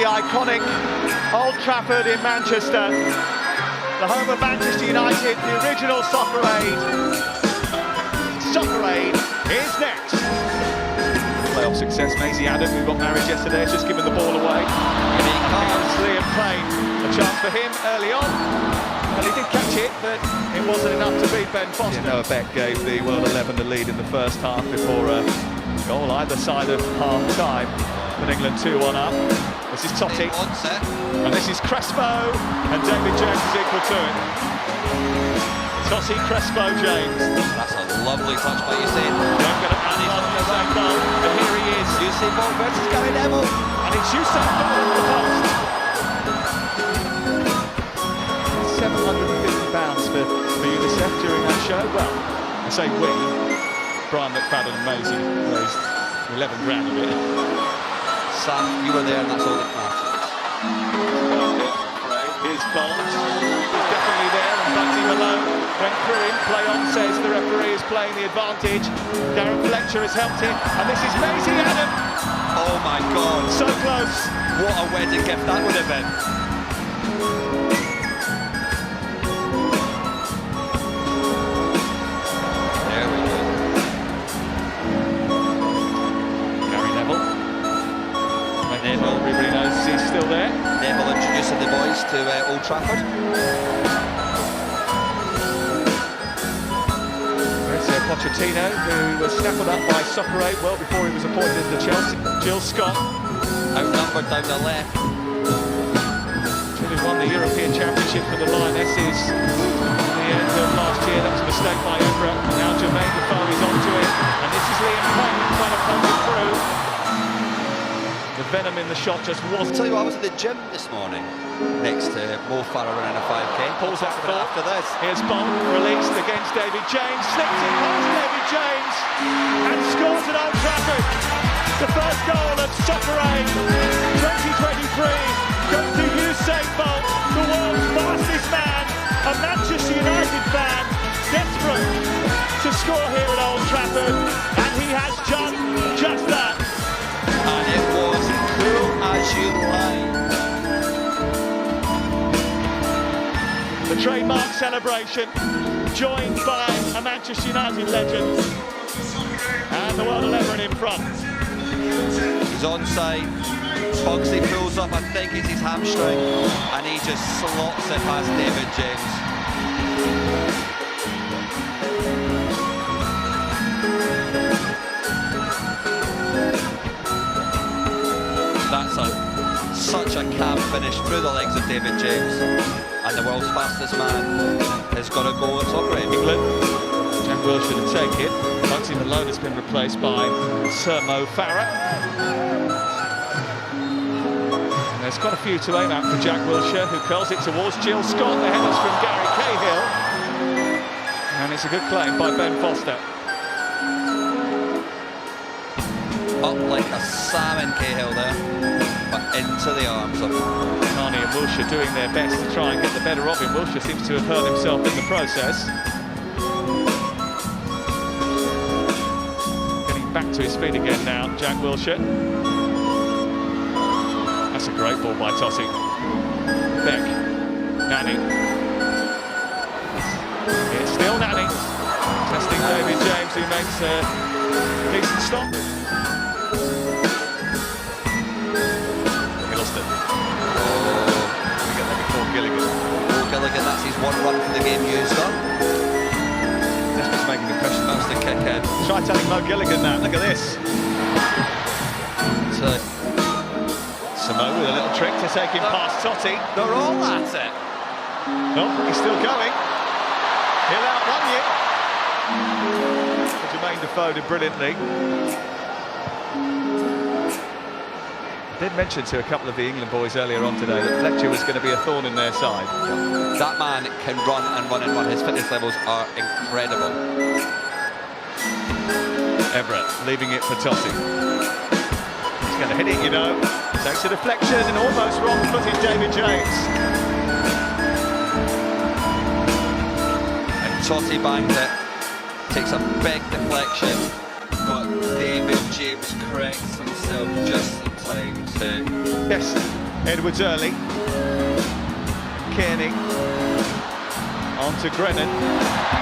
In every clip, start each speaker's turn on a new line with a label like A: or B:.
A: the iconic Old Trafford in Manchester, the home of Manchester United, the original Soccer Aid. Soccer Aid is next. Playoff success, Maisie Adam, who got married yesterday, has just given the ball away. And he comes, Liam Payne, a chance for him early on. Well, he did catch it, but it wasn't enough to beat Ben Foster. Noah Beck gave the World 11 the lead in the first half before a goal either side of half-time. With England 2-1 up. This is Totti. And this is Crespo. And David James is equal to it. Totti, Crespo, James.
B: That's a lovely touch by Usain.
A: They're going to add it on the same goal. And here he is.
B: Usain Bolt versus Gary Neville.
A: And it's Usain Bolt at the post. £750 for Unicef during that show. Well, I say we. Brian McFadden and Maisie raised 11 grand of it.
B: Sam, you were there and that's all that matters.
A: Here's Bolt. He's definitely there and Bugsy Malone went through him. Play on, says the referee is playing the advantage. Darren Fletcher has helped him. And this is Maisie Adam.
B: Oh my God.
A: So close.
B: What a wedding gift that would have been. There we go.
A: Gary Neville. Neville, everybody knows he's still there.
B: Neville introducing the boys to Old Trafford.
A: There's Pochettino, who was snaffled up by Soccer Aid well before he was appointed to Chelsea. Jill Scott.
B: Outnumbered down the left.
A: Who won the European Championship for the Lionesses at the end of last year. That was a mistake by Ebra. Now Jermaine Defoe is onto it. And this is Liam Payne trying to punch it through. The venom in the shot just was.
B: I'll tell you what, I was at the gym this morning next to Mo Farah running a 5k.
A: Pulls out the ball
B: after this.
A: Here's Bolt released against David James, slips it past David James and scores at Old Trafford. The first goal of Soccer Aid 2023 goes to Usain Bolt, the world's fastest man, a Manchester United fan, desperate to score here at Old Trafford, and he has done just that.
B: And it was cool as you like.
A: The trademark celebration, joined by a Manchester United legend, and the World 11 in front.
B: He's onside. Bugsy pulls up, I think it's his hamstring, and he just slots it past David James. That's such a calm finish through the legs of David James, and the world's fastest man has got to go at Soccer Aid.
A: England. Jack Wilshere to take it. Bugsy Malone has been replaced by Sir Mo Farah. And there's quite a few to aim at for Jack Wilshere, who curls it towards Jill Scott. The headers from Gary Cahill. And it's a good claim by Ben Foster.
B: Up like a salmon, Cahill there, but into the arms of
A: Mahdi and Wilshere doing their best to try and get the better of him. Wilshere seems to have hurt himself in the process. Getting back to his feet again now, Jack Wilshere. That's a great ball by Totti. Beck. Nani. It's still Nani. Testing David James, who makes a decent stop.
B: Gilligan, that's his one run for the game used up.
A: This was making a impression.
B: That's the kick in.
A: Try telling Mo Gilligan that. Look at this.
B: So,
A: Samo with a little trick to take him past Totti.
B: they're all at it.
A: No, he's still going. He'll outrun you. Jermaine Defoe did brilliantly. I did mention to a couple of the England boys earlier on today that Fletcher was going to be a thorn in their side.
B: That man can run and run and run. His fitness levels are incredible.
A: Everett leaving it for Totti. He's going to hit it, you know. Takes a deflection and almost wrong-footed David James.
B: And Totti bangs it. Takes a big deflection. But David James corrects himself just in time to...
A: Yes, Edwards early. Kearney. On to Grennan.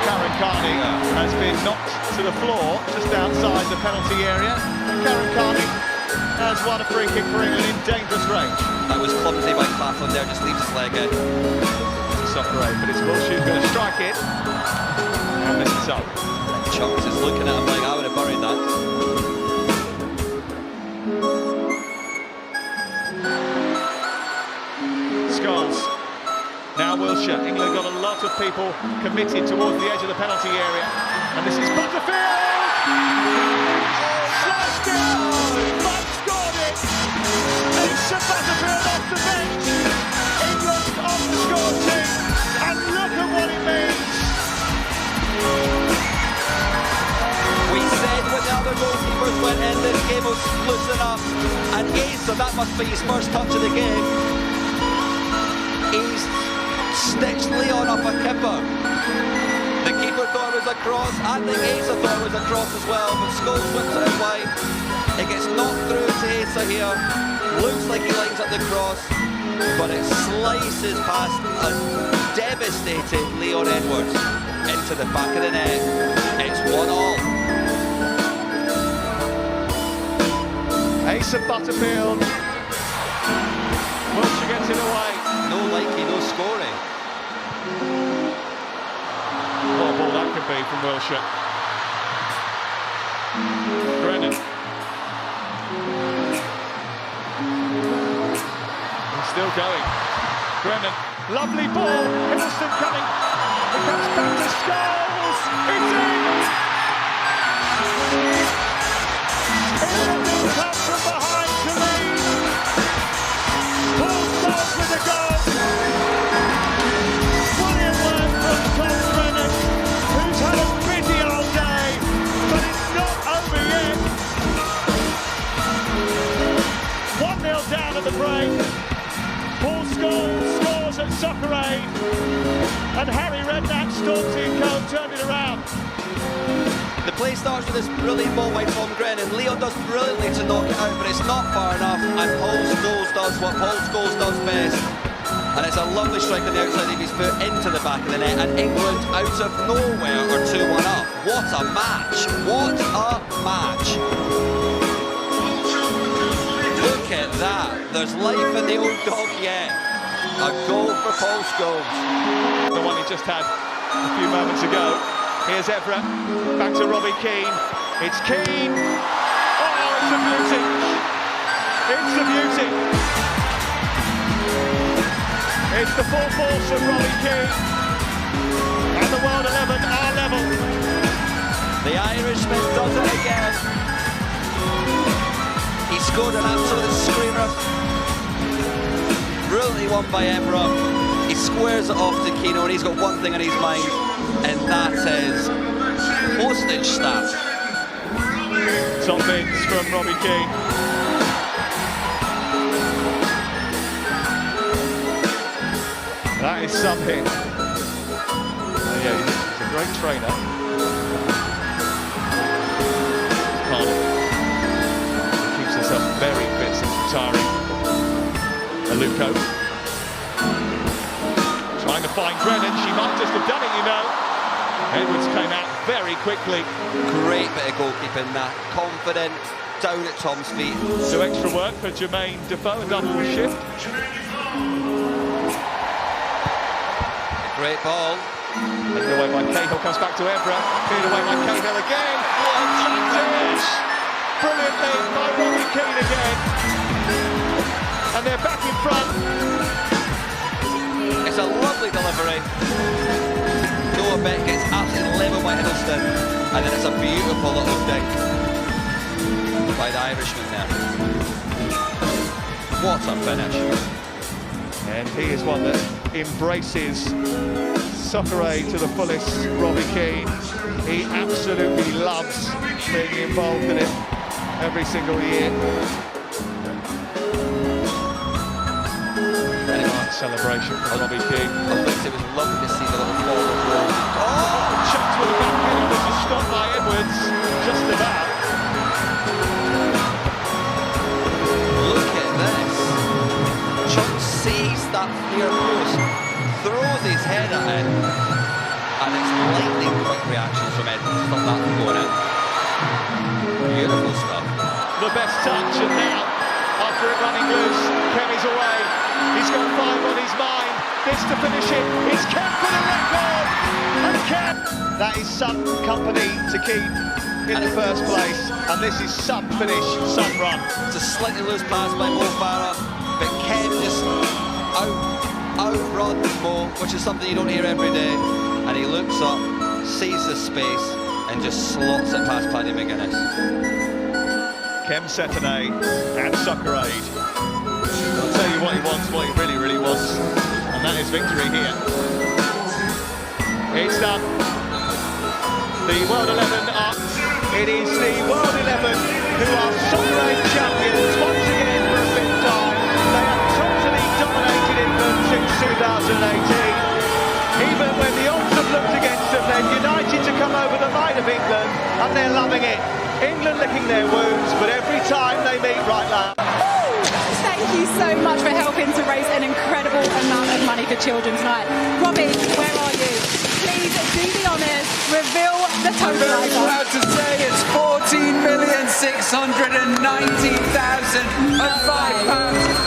A: Karen Carney has been knocked to the floor just outside the penalty area. Karen Carney has won a free kick for England in dangerous range.
B: That was clumsy by Claflin there, just leaves his leg in.
A: It's a soccer aid, but it's Wilshire's going to strike it. And this is up.
B: Chunks is looking at him like, I would have buried that.
A: Scars. Now Wilshere. England got a lot of people committed towards the edge of the penalty area. And this is Butterfield! Slashed it! But scored it! Asa Butterfield off the bench! England off the score sheet! And look at what it means!
B: We said when the other goalkeepers went in, this game was loosen up. And Asa, that must be his first touch of the game. He's stitched Leon up a kipper. The keeper thought it was a cross. I think Asa thought it was a cross as well, but Scholes whips it wide. It gets knocked through to Asa here. Looks like he lines up the cross, but it slices past a devastated Leon Edwards into the back of the net. It's 1-1.
A: Asa Butterfield. Wilshere gets it away.
B: No likey, no scoring.
A: What a ball that could be from Wilshere. Grennan. He's still going. Grennan. Lovely ball. Hiddleston coming. It comes back to Scholes. It's in! England come from behind to lead. Paul Scholes with a goal. Brilliant work from Tom Grennan, who's had a busy old day, but it's not over yet. 1-0 down at the break. Paul Scholes scores at Soccer Aid, and Harry Redknapp storms in goal, turned it around.
B: The play starts with this brilliant ball by Tom Grennan. Leon does brilliantly to knock it out, but it's not far enough, and Paul Scholes does what Paul Scholes does best. And it's a lovely strike on the outside of his foot into the back of the net, and England out of nowhere are 2-1 up. What a match! What a match! Look at that. There's life in the old dog yet. A goal for Paul Scholes.
A: The one he just had a few moments ago. Here's Evra, back to Robbie Keane. It's Keane. Oh, it's a beauty. It's a beauty. It's the full force of Robbie Keane. And the World 11 are level.
B: The Irishman does it again. He scored an absolute screamer. Brilliantly won by Evra. He squares it off to Keane, and he's got one thing on his mind, and that is postage stamp.
A: Top bins from Robbie Keane. That is something. Yeah, he's a great trainer. He keeps himself very fit since retiring. Aluko. Trying to find Grennan. She might just have done it, you know. Edwards came out very quickly.
B: Great bit of goalkeeping, that. Confident, down at Tom's feet.
A: So extra work for Jermaine Defoe, a double shift.
B: Great ball.
A: Taken away by Cahill, comes back to Evra. Cleared away by Cahill again. Touch! Brilliantly by Robbie Keane again. And they're back in front.
B: It's a lovely delivery. Noah Beck gets absolutely level by Hiddleston, and then it's a beautiful little dink by the Irishman there. What a finish.
A: And he is one that embraces Soccer Aid to the fullest, Robbie Keane. He absolutely loves being involved in it every single year. Celebration for Robbie Keane.
B: I think it was lovely to see the little forward roll.
A: Oh, chucked with a backhand, which is stopped by Edwards, just about.
B: Look at this.
A: best touch, and now, after it running loose, Kem is away. He's got 5 on his mind. This to finish it. It's Kem for the record, and Kem. That is some company to keep in the first place, and this is some finish, some run.
B: It's a slightly loose pass by Mo Farah, but Kem just outruns Mo, which is something you don't hear every day. And he looks up, sees the space, and just slots it past Paddy McGuinness.
A: Kem Setonay and Soccer Aid. I'll tell you what he wants, what he really, really wants, and that is victory here. It's done. The World 11 up. It is the World 11 who are Soccer Aid champions once again for a 5th time. They have totally dominated England since 2018. Even when the odds have looked against them, they're united to come over the line of England, and they're loving it. England licking their wounds, but every time they meet right now.
C: Thank you so much for helping to raise an incredible amount of money for children tonight. Robbie, where are you? Please do the honours, reveal the
D: I'm very
C: totaliser.
D: proud to say it's £14,690,005.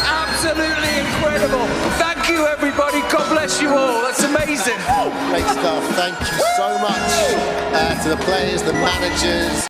D: Absolutely incredible. Thank you, everybody. God bless you all. That's amazing.
E: Great stuff. Thank you so much to the players, the managers.